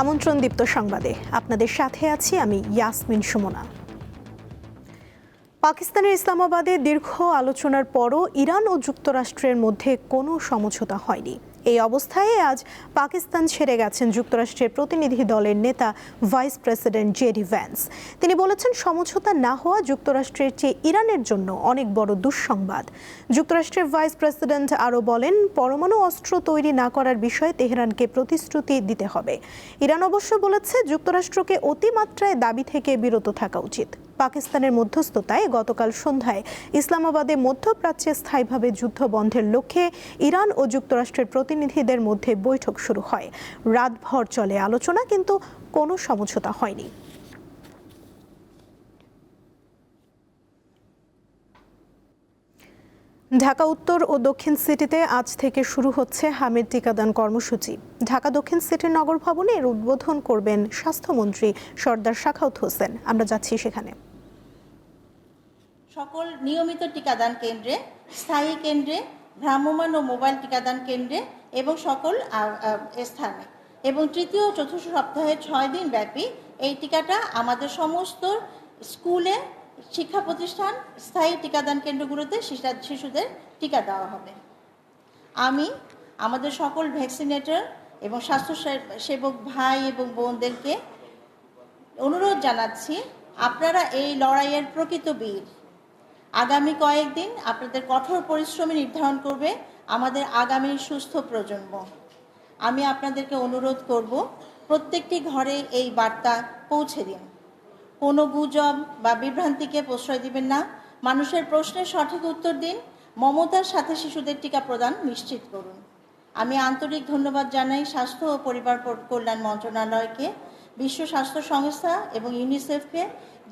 আমন্ত্রণ দীপ্ত সংবাদে আপনাদের সাথে আছি আমি ইয়াসমিন সুমনা। পাকিস্তানের ইসলামাবাদে দীর্ঘ আলোচনার পরও ইরান ও যুক্তরাষ্ট্রের মধ্যে কোনো সমঝোতা হয়নি। এই অবস্থায় আজ পাকিস্তান ছেড়ে গেছেন যুক্তরাষ্ট্রের প্রতিনিধি দলের নেতা ভাইস প্রেসিডেন্ট জেডি ভ্যান্স। তিনি বলেছেন, সমঝোতা না হওয়া যুক্তরাষ্ট্রের চেয়ে ইরানের জন্য অনেক বড় দুঃসংবাদ। যুক্তরাষ্ট্রের ভাইস প্রেসিডেন্ট আরও বলেন, পরমাণু অস্ত্র তৈরি না করার বিষয়ে তেহরানকে প্রতিশ্রুতি দিতে হবে। ইরান অবশ্য বলেছে, যুক্তরাষ্ট্রকে অতিমাত্রায় দাবি থেকে বিরত থাকা উচিত। পাকিস্তানের মধ্যস্থতায় গতকাল সন্ধ্যায় ইসলামাবাদে মধ্যপ্রাচ্যে স্থায়ীভাবে যুদ্ধ বন্ধের লক্ষ্যে ইরান ও যুক্তরাষ্ট্রের প্রতিনিধিদের মধ্যে বৈঠক শুরু হয়। রাতভর চলে আলোচনা, কিন্তু কোনো সমঝোতা হয়নি। ঢাকা উত্তর ও দক্ষিণ সিটিতে আজ থেকে শুরু হচ্ছে হামের টিকাদান কর্মসূচি। ঢাকা দক্ষিণ সিটির নগর ভবনে এর উদ্বোধন করবেন স্বাস্থ্যমন্ত্রী সরদার শাখাউত হোসেন। আমরা যাচ্ছি সেখানে। সকল নিয়মিত টিকাদান কেন্দ্রে, স্থায়ী কেন্দ্রে, ভ্রাম্যমাণ ও মোবাইল টিকাদান কেন্দ্রে এবং সকল স্থানে এবং তৃতীয় ও চতুর্থ সপ্তাহে 6 দিন ব্যাপী এই টিকাটা আমাদের সমস্ত স্কুলে, শিক্ষা প্রতিষ্ঠান, স্থায়ী টিকাদান কেন্দ্রগুলোতে শিশুদের টিকা দেওয়া হবে। আমি আমাদের সকল ভ্যাকসিনেটর এবং স্বাস্থ্য সেবক ভাই এবং বোনদেরকে অনুরোধ জানাচ্ছি, আপনারা এই লড়াইয়ের প্রকৃত বীর। আগামী কয়েকদিন আপনাদের কঠোর পরিশ্রমে নির্ধারণ করবে আমাদের আগামী সুস্থ প্রজন্ম। আমি আপনাদেরকে অনুরোধ করব, প্রত্যেকটি ঘরে এই বার্তা পৌঁছে দিন। কোনো গুজব বা বিভ্রান্তিকে প্রশ্রয় দিবেন না। মানুষের প্রশ্নের সঠিক উত্তর দিন। মমতার সাথে শিশুদের টিকা প্রদান নিশ্চিত করুন। আমি আন্তরিক ধন্যবাদ জানাই স্বাস্থ্য ও পরিবার কল্যাণ মন্ত্রণালয়কে, বিশ্ব স্বাস্থ্য সংস্থা এবং ইউনিসেফকে,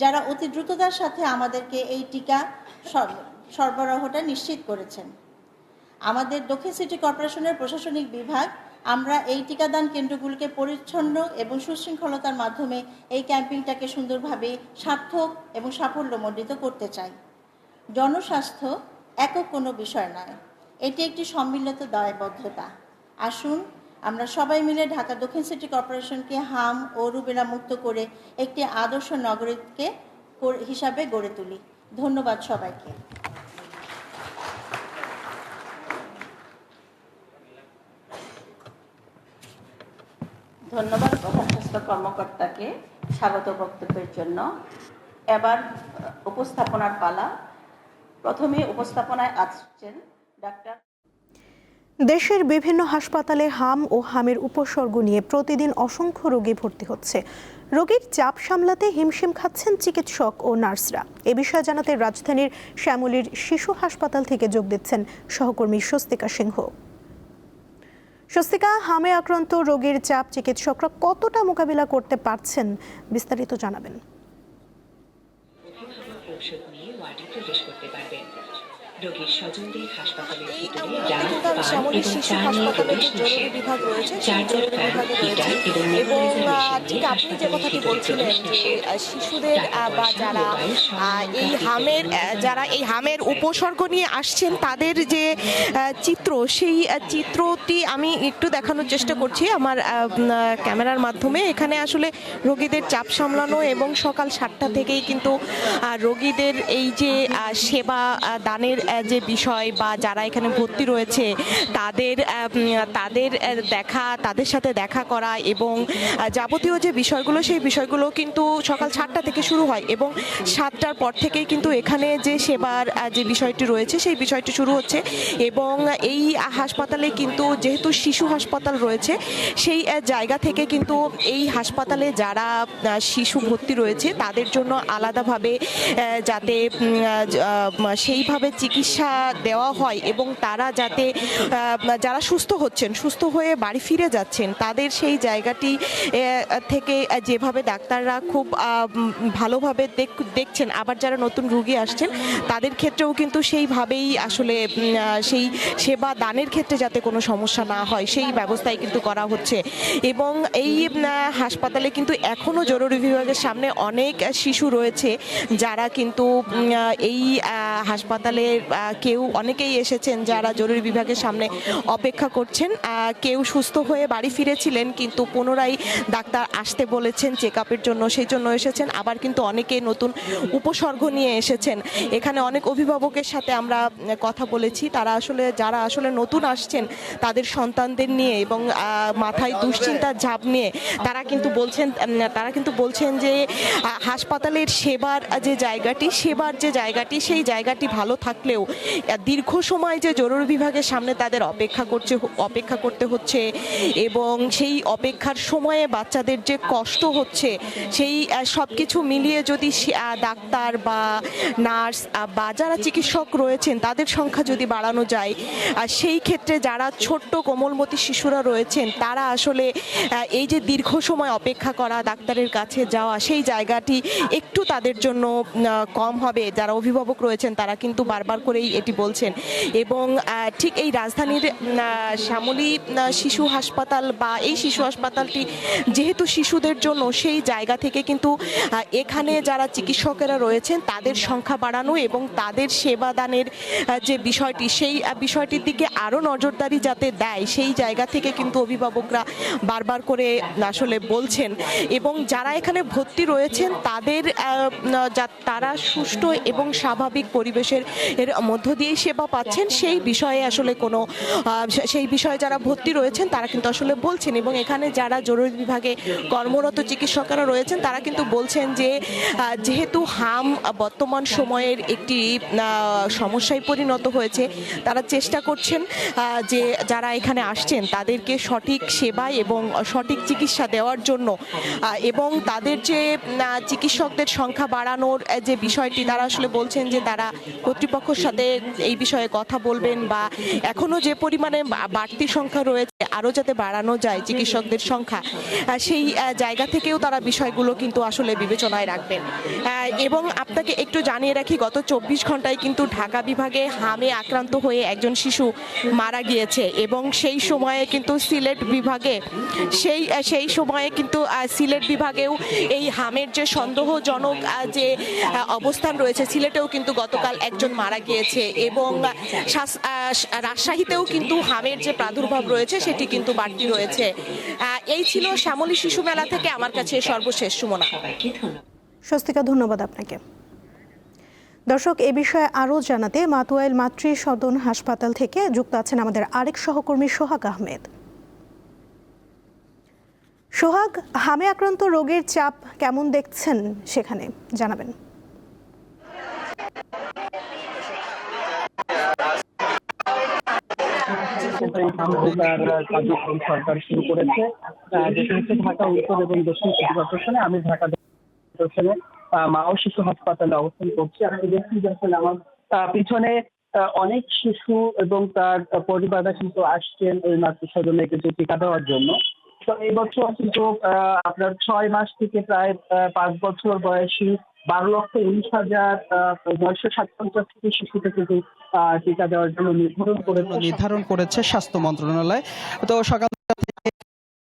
যারা অতি দ্রুততার সাথে আমাদেরকে এই টিকা সরবরাহটা নিশ্চিত করেছেন। আমাদের দক্ষিণ সিটি কর্পোরেশনের প্রশাসনিক বিভাগ, আমরা এই টিকাদান কেন্দ্রগুলিকে পরিচ্ছন্ন এবং সুশৃঙ্খলতার মাধ্যমে এই ক্যাম্পিংটাকে সুন্দরভাবে সার্থক এবং সাফল্যমণ্ডিত করতে চাই। জনস্বাস্থ্য একক কোনো বিষয় নয়, এটি একটি সম্মিলিত দায়বদ্ধতা। আসুন আমরা সবাই মিলে ঢাকা দক্ষিণ সিটি কর্পোরেশনকে হাম ও রুবেলা মুক্ত করে একটি আদর্শ নগরীকে হিসাবে গড়ে তুলি। ধন্যবাদ সবাইকে। ধন্যবাদ প্রধান স্বাস্থ্য কর্মকর্তাকে স্বাগত বক্তব্যের জন্য। এবার উপস্থাপনার পালা। প্রথমে উপস্থাপনায় আসছেন ডাক্তার। দেশের বিভিন্ন হাসপাতালে হাম ও হামের উপসর্গ নিয়ে প্রতিদিন অসংখ্য রোগী ভর্তি হচ্ছে। রোগীর চাপ সামলাতে হিমশিম খাচ্ছেন চিকিৎসক ও নার্সরা। এ বিষয়ে জানাতে রাজধানীর শ্যামলীর শিশু হাসপাতাল থেকে যোগ দিচ্ছেন সহকর্মী স্বস্তিকা সিংহ। স্বস্তিকা, হামে আক্রান্ত রোগীর চাপ চিকিৎসকরা কতটা মোকাবিলা করতে পারছেন, বিস্তারিত জানাবেন। রোগীর স্বজনদের হাসপাতালের ভিতরে শ্যামলীর শিশু হাসপাতালে যে জরুরি বিভাগ রয়েছে সেই জরুরি বিভাগে রয়েছে এবং ঠিক আপনি যে কথাটি বলছিলেন যে শিশুদের বা যারা এই হামের উপসর্গ নিয়ে আসছেন তাদের যে চিত্র, সেই চিত্রটি আমি একটু দেখানোর চেষ্টা করছি আমার ক্যামেরার মাধ্যমে। এখানে আসলে রোগীদের চাপ সামলানো এবং সকাল 7টা থেকেই কিন্তু রোগীদের এই যে সেবা দানের যে বিষয় বা যারা এখানে ভর্তি রয়েছে তাদের সাথে দেখা করা এবং যাবতীয় যে বিষয়গুলো, সেই বিষয়গুলো কিন্তু সকাল 7টা থেকে শুরু হয় এবং 7টার পর থেকেই কিন্তু এখানে যে সেবার যে বিষয়টি রয়েছে সেই বিষয়টি শুরু হচ্ছে। এবং এই হাসপাতালে কিন্তু যেহেতু শিশু হাসপাতাল রয়েছে, সেই জায়গা থেকে কিন্তু এই হাসপাতালে যারা শিশু ভর্তি রয়েছে তাদের জন্য আলাদাভাবে যাতে সেইভাবে চিকিৎসা দেওয়া হয় এবং তারা যাতে যারা সুস্থ হয়ে বাড়ি ফিরে যাচ্ছেন তাদের সেই জায়গাটি থেকে যেভাবে ডাক্তাররা খুব ভালোভাবে দেখছেন, আবার যারা নতুন রোগী আসছেন তাদের ক্ষেত্রেও কিন্তু সেইভাবেই আসলে সেই সেবা দানের ক্ষেত্রে যাতে কোনো সমস্যা না হয় সেই ব্যবস্থাই কিন্তু করা হচ্ছে। এবং এই হাসপাতালে কিন্তু এখনও জরুরি বিভাগের সামনে অনেক শিশু রয়েছে যারা কিন্তু এই হাসপাতালের কেউ অনেকেই এসেছেন যারা জরুরি বিভাগের সামনে অপেক্ষা করছেন। কেউ সুস্থ হয়ে বাড়ি ফিরেছিলেন, কিন্তু পুনরায় ডাক্তার আসতে বলেছেন চেক আপের জন্য, সেই জন্য এসেছেন। আবার কিন্তু অনেকে নতুন উপসর্গ নিয়ে এসেছেন। এখানে অনেক অভিভাবকের সাথে আমরা কথা বলেছি, যারা আসলে নতুন আসছেন তাদের সন্তানদের নিয়ে এবং মাথায় দুশ্চিন্তার ঝাপ নিয়ে তারা কিন্তু বলছেন যে হাসপাতালের সেবার যে জায়গাটি সেই জায়গাটি ভালো থাকলেও দীর্ঘ সময় যে জরুরি বিভাগের সামনে তাদের অপেক্ষা করতে হচ্ছে এবং সেই অপেক্ষার সময়ে বাচ্চাদের যে কষ্ট হচ্ছে, সেই সব কিছু মিলিয়ে যদি ডাক্তার বা নার্স বা যারা চিকিৎসক রয়েছেন তাদের সংখ্যা যদি বাড়ানো যায়, সেই ক্ষেত্রে যারা ছোট্ট কোমলমতি শিশুরা রয়েছেন তারা আসলে এই যে দীর্ঘ সময় অপেক্ষা করা, ডাক্তারের কাছে যাওয়া, সেই জায়গাটি একটু তাদের জন্য কম হবে। যারা অভিভাবক রয়েছেন তারা কিন্তু বারবার করেই এটি বলছেন। এবং ঠিক এই রাজধানীর শ্যামলী শিশু হাসপাতাল বা এই শিশু হাসপাতালটি যেহেতু শিশুদের জন্য, সেই জায়গা থেকে কিন্তু এখানে যারা চিকিৎসকেরা রয়েছেন তাদের সংখ্যা বাড়ানো এবং তাদের সেবাদানের যে বিষয়টি, সেই বিষয়টির দিকে আরও নজরদারি যাতে দেয়, সেই জায়গা থেকে কিন্তু অভিভাবকরা বারবার করে আসলে বলছেন। এবং যারা এখানে ভর্তি রয়েছেন তারা সুষ্ঠু এবং স্বাভাবিক পরিবেশের মধ্য দিয়ে সেবা পাচ্ছেন, সেই বিষয়ে যারা ভর্তি রয়েছেন তারা কিন্তু আসলে বলছেন। এবং এখানে যারা জরুরি বিভাগে কর্মরত চিকিৎসকেরা রয়েছেন তারা কিন্তু বলছেন যে যেহেতু হাম বর্তমান সময়ের একটি সমস্যায় পরিণত হয়েছে, তারা চেষ্টা করছেন যে যারা এখানে আসছেন তাদেরকে সঠিক সেবা এবং সঠিক চিকিৎসা দেওয়ার জন্য, এবং তাদের যে চিকিৎসকদের সংখ্যা বাড়ানোর যে বিষয়টি, তারা আসলে বলছেন যে তারা কর্তৃপক্ষের সাথে এই বিষয়ে কথা বলবেন বা এখনো যে পরিমাণে বাড়তি সংখ্যা রয়েছে আরও যাতে বাড়ানো যায় চিকিৎসকদের সংখ্যা, সেই জায়গা থেকেও তারা বিষয়গুলো কিন্তু আসলে বিবেচনায় রাখবেন। এবং আপনাকে একটু জানিয়ে রাখি, গত 24 ঘন্টায় কিন্তু ঢাকা বিভাগে হামে আক্রান্ত হয়ে একজন শিশু মারা গিয়েছে এবং সেই সময়ে কিন্তু সিলেট বিভাগেও এই হামের যে সন্দেহজনক যে অবস্থান রয়েছে, সিলেটেও কিন্তু গতকাল একজন মারা গিয়েছে এবং রাজশাহীতেও কিন্তু হামের যে প্রাদুর্ভাব রয়েছে সেটি কিন্তু বাড়তি রয়েছে। এই ছিল শ্যামলী শিশু মেলা থেকে আমার কাছে সর্বশেষ। সুমনা। স্বস্তিকা, ধন্যবাদ আপনাকে। দর্শক, এ বিষয়ে আরও জানাতে মাতুয়াইল মাতৃ সদন হাসপাতাল থেকে যুক্ত আছেন আমাদের আরেক সহকর্মী সোহাগ আহমেদ। সোহাগ, হামে আক্রান্ত রোগীর চাপ কেমন দেখছেন সেখানে, জানাবেন। কার্যক্রম সরকার শুরু করেছে, যেটি হচ্ছে ঢাকা উত্তর এবং দক্ষিণ সিটি কর্পোরেশনে। আমি ঢাকা কর্পোরেশনে মা ও শিশু হাসপাতালে অবস্থান করছি। আপনি দেখছেন যে আসলে আমার পিছনে অনেক শিশু এবং তার পরিবাররা কিন্তু আসছেন ওই মাতৃ সদনে কিন্তু টিকা দেওয়ার জন্য। তো এই বছর কিন্তু আপনার 6 মাস থেকে প্রায় 5 বছর বয়সী 12,19,957 শিশুকে কিন্তু টিকা দেওয়ার জন্য নির্ধারণ করেছে স্বাস্থ্য মন্ত্রণালয়। তো সকাল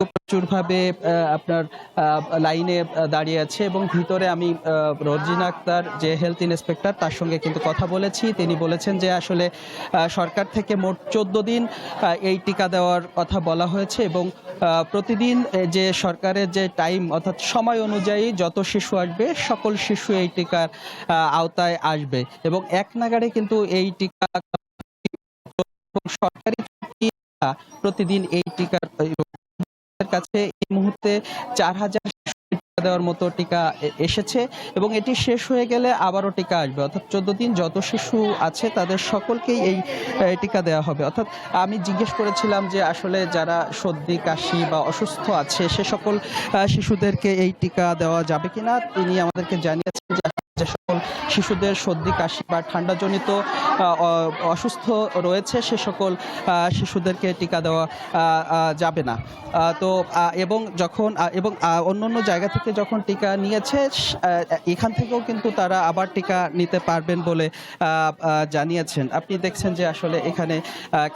প্রচুরভাবে আপনার লাইনে দাঁড়িয়ে আছে এবং ভিতরে আমি রোজিনা আক্তার যে হেলথ ইন্সপেক্টর তার সঙ্গে কিন্তু কথা বলেছি। তিনি বলেছেন যে আসলে সরকার থেকে মোট 14 দিন এই টিকা দেওয়ার কথা বলা হয়েছে এবং প্রতিদিন যে সরকারের যে টাইম অর্থাৎ সময় অনুযায়ী যত শিশু আসবে সকল শিশু এই টিকার আওতায় আসবে এবং এক নাগাড়ে কিন্তু এই টিকা সরকারি প্রতিদিন এই টিকার কাছে এই মুহূর্তে 4000 দেওয়ার মতো টিকা এসেছে এবং এটি শেষ হয়ে গেলে আবারও টিকা আসবে, অর্থাৎ 14 দিন যত শিশু আছে তাদের সকলকেই এই টিকা দেওয়া হবে। অর্থাৎ আমি জিজ্ঞেস করেছিলাম যে আসলে যারা সর্দি কাশি বা অসুস্থ আছে সে সকল শিশুদেরকে এই টিকা দেওয়া যাবে কিনা। তিনি আমাদেরকে জানিয়েছেন যে সকল শিশুদের সর্দি কাশি বা ঠান্ডাজনিত অসুস্থ রয়েছে সে সকল শিশুদেরকে টিকা দেওয়া যাবে না। তো এবং অন্যান্য জায়গা থেকে যখন টিকা নিয়েছে এখান থেকেও কিন্তু তারা আবার টিকা নিতে পারবেন বলে জানিয়েছেন। আপনি দেখছেন যে আসলে এখানে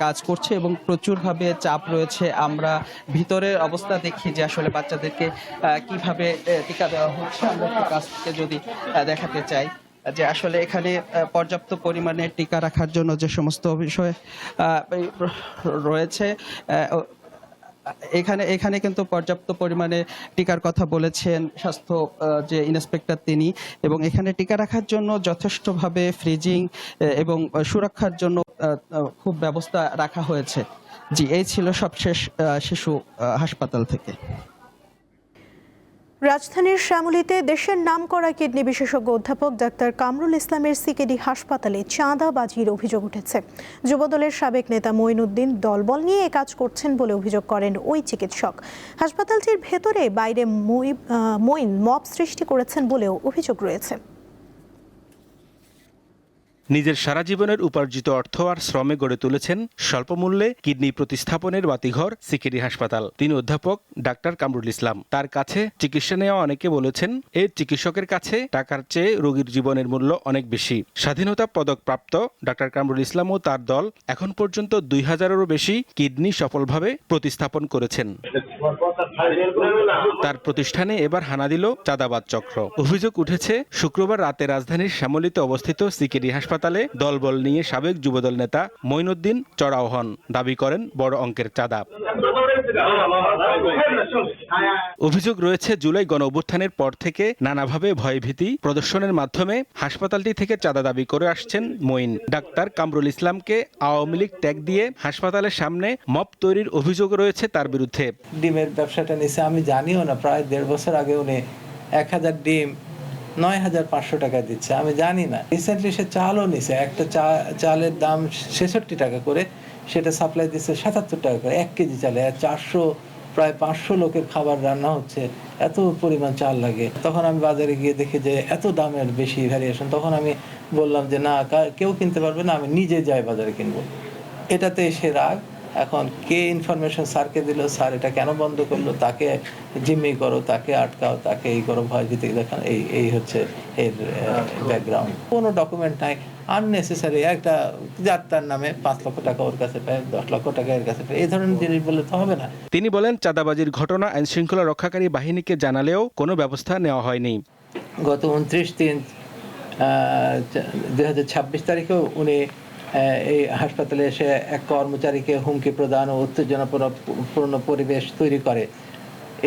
কাজ করছে এবং প্রচুরভাবে চাপ রয়েছে। আমরা ভিতরের অবস্থা দেখি যে আসলে বাচ্চাদেরকে কিভাবে টিকা দেওয়া হচ্ছে। আমরা একটু কাছ থেকে যদি দেখাতে চাই, যে আসলে এখানে পর্যাপ্ত পরিমাণে টিকা রাখার জন্য যে সমস্ত বিষয় রয়েছে, এখানে কিন্তু পর্যাপ্ত পরিমাণে টিকার কথা বলেছেন স্বাস্থ্য যে ইন্সপেক্টর তিনি, এবং এখানে টিকা রাখার জন্য যথেষ্টভাবে ফ্রিজিং এবং সুরক্ষার জন্য খুব ব্যবস্থা রাখা হয়েছে। জি, এই ছিল সবশেষ শিশু হাসপাতাল থেকে। রাজধানীর শ্যামলীতে দেশের নামকরা কিডনি বিশেষজ্ঞ অধ্যাপক ডাক্তার কামরুল ইসলামের সিকেডি হাসপাতালে চাঁদাবাজির অভিযোগ উঠেছে। যুবদলের সাবেক নেতা মঈনুদ্দিন দলবল নিয়ে কাজ করছেন বলে অভিযোগ করেন ওই চিকিৎসক। হাসপাতালটির ভেতরে বাইরে মঈন মব সৃষ্টি করেছেন বলেও অভিযোগ রয়েছে। নিজের সারা জীবনের উপার্জিত অর্থ আর শ্রমে গড়ে তুলেছেন স্বল্পমূল্যে কিডনি প্রতিস্থাপনের বাতিঘর সিকেডি হাসপাতাল। তিনি অধ্যাপক ডাক্তার কামরুল ইসলাম। তার কাছে চিকিৎসা নেওয়া অনেকে বলেছেন, এই চিকিৎসকের কাছে টাকার চেয়ে রোগীর জীবনের মূল্য অনেক বেশি। স্বাধীনতা পদকপ্রাপ্ত ডাক্তার কামরুল ইসলাম ও তার দল এখন পর্যন্ত 2000-এরও বেশি কিডনি সফলভাবে প্রতিস্থাপন করেছেন। তার প্রতিষ্ঠানে এবার হানা দিল চাঁদাবাজ চক্র। অভিযোগ উঠেছে, শুক্রবার রাতে রাজধানীর শ্যামলীতে অবস্থিত সিকেডি হাসপাতালে দলবল নিয়ে সাবেক যুবদল নেতা মঈনুদ্দিন চড়াও হন। দাবি করেন বড় অঙ্কের চাঁদা। অভিযোগ রয়েছে, জুলাই গণঅভ্যুত্থানের পর থেকে নানাভাবে ভয়ভীতি প্রদর্শনের মাধ্যমে হাসপাতালটি থেকে চাঁদা দাবি করে আসছেন মঈন। ডাক্তার কামরুল ইসলামকে আওয়ামী লীগ ট্যাগ দিয়ে হাসপাতালের সামনে মব তৈরির অভিযোগ রয়েছে তার বিরুদ্ধে। ডিমের ব্যবসাটা নিছে আমি জানিও না, প্রায় 1.5 বছর আগে উনি 1000 ডিম 9500 টাকা দিচ্ছে, আমি জানি না। রিসেন্টলি সে চালও নিছে, একটা চালের দাম 66 টাকা করে, সেটা সাপ্লাই দিচ্ছে 77 টাকা করে 1 কেজি চালে। 400 প্রায় 500 লোকের খাবার রান্না হচ্ছে, এত পরিমাণ চাল লাগে। তখন আমি বাজারে গিয়ে দেখি যে এত দামের বেশি ভ্যারিয়েশন। তখন আমি বললাম যে না, কেউ কিনতে পারবে না, আমি নিজে যাই বাজারে কিনবো। এটাতে এসে রাগ। এখন কে ইনফরমেশন স্যারকে দিল, স্যার এটা কেন বন্ধ করলো, তাকে জিম্মি করো, তাকে আটকাও, তাকে এই করো, ভয় ভীতি দেখান, এই হচ্ছে এর ব্যাকগ্রাউন্ড। কোনো ডকুমেন্ট নাই, আননেসেসারি একটা যাত্রার নামে 5 লক্ষ টাকা ওর কাছে পায়, 10 লক্ষ টাকা এর কাছে পায়, এই ধরনের জিনিস বললে তো হবে না। তিনি বলেন, চাঁদাবাজির ঘটনা আইন শৃঙ্খলা রক্ষাকারী বাহিনীকে জানালেও কোনো ব্যবস্থা নেওয়া হয়নি। গত 29/3/2026 তারিখেও উনি এই হাসপাতালে এসে এক কর্মচারীকে হুমকি প্রদান ও উত্তেজনাপূর্ণ পরিবেশ তৈরি করে।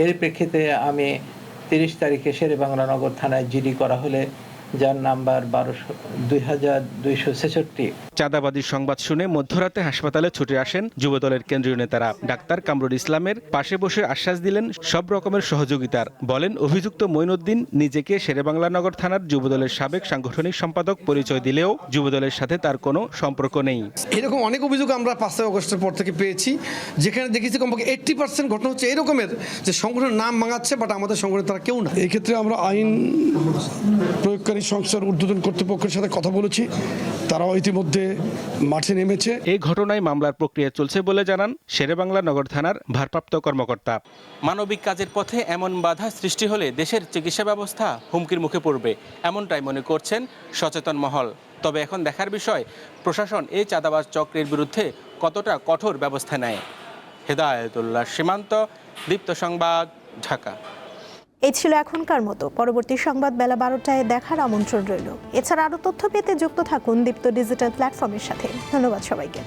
এর প্রেক্ষিতে আমি 30 তারিখে শেরেবাংলা নগর থানায় জিডি করা হলে, যার নাম্বার 2266। চাঁদাবাজির সংবাদ শুনে মধ্যরাতে হাসপাতালে ছুটে আসেন যুবদলের কেন্দ্রীয় নেতারা। ডাক্তার কামরুল ইসলামের পাশে বসে আশ্বাস দিলেন সব রকমের সহযোগিতার। বলেন, অভিযুক্ত মঈনুদ্দিন নিজেকে শেরেবাংলা নগর থানার যুবদলের সাবেক সাংগঠনিক সম্পাদক পরিচয় দিলেও যুবদলের সাথে তার কোনো সম্পর্ক নেই। এরকম অনেক অভিযোগ আমরা 5 আগস্টের পর থেকে পেয়েছি, যেখানে দেখেছি কমপক্ষে 80% ঘটনা হচ্ছে এরকমের, যে সংগঠনের নাম ভাঙাচ্ছে, বাট আমাদের সংগঠনে তারা কেউ না। এই ক্ষেত্রে আমরা আইন প্রয়োগকারী সংস্থার ঊর্ধ্বতন কর্তৃপক্ষের সাথে কথা বলেছি, তারাও ইতিমধ্যে মাঠে নেমেছে। এই ঘটনায় মামলার প্রক্রিয়া চলছে বলে জানান শেরেবাংলা নগর থানার ভারপ্রাপ্ত কর্মকর্তা। মানবিক কাজের পথে এমন বাধা সৃষ্টি হলে দেশের চিকিৎসা ব্যবস্থা হুমকির মুখে পড়বে, এমনটাই মনে করছেন সচেতন মহল। তবে এখন দেখার বিষয়, প্রশাসন এই চাঁদাবাজ চক্রের বিরুদ্ধে কতটা কঠোর ব্যবস্থা নেয়। হেদায়েতুল্লাহ সীমান্ত, দীপ্ত সংবাদ, ঢাকা। এই ছিল এখনকার মতো। পরবর্তী সংবাদ বেলা 12টায় দেখার আমন্ত্রণ রইল। এছাড়া আরও তথ্য পেতে যুক্ত থাকুন দীপ্ত ডিজিটাল প্ল্যাটফর্মের সাথে। ধন্যবাদ সবাইকে।